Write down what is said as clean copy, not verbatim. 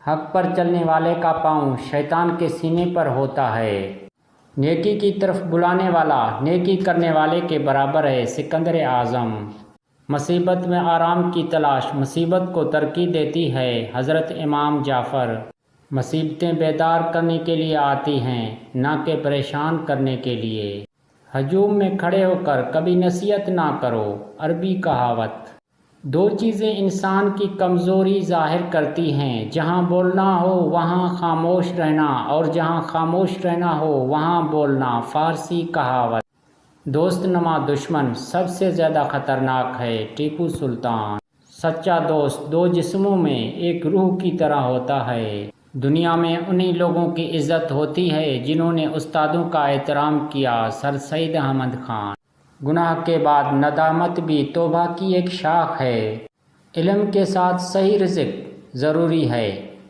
حق پر چلنے والے کا پاؤں شیطان کے سینے پر ہوتا ہے۔ نیکی کی طرف بلانے والا نیکی کرنے والے کے برابر ہے۔ سکندر اعظم۔ مصیبت میں آرام کی تلاش مصیبت کو ترقی دیتی ہے۔ حضرت امام جعفر۔ مصیبتیں بیدار کرنے کے لیے آتی ہیں، نہ کہ پریشان کرنے کے لیے۔ ہجوم میں کھڑے ہو کر کبھی نصیحت نہ کرو۔ عربی کہاوت۔ دو چیزیں انسان کی کمزوری ظاہر کرتی ہیں، جہاں بولنا ہو وہاں خاموش رہنا، اور جہاں خاموش رہنا ہو وہاں بولنا۔ فارسی کہاوت۔ دوست نما دشمن سب سے زیادہ خطرناک ہے۔ ٹیپو سلطان۔ سچا دوست دو جسموں میں ایک روح کی طرح ہوتا ہے۔ دنیا میں انہی لوگوں کی عزت ہوتی ہے جنہوں نے استادوں کا احترام کیا۔ سر سید احمد خان۔ گناہ کے بعد ندامت بھی توبہ کی ایک شاخ ہے۔ علم کے ساتھ صحیح رزق ضروری ہے۔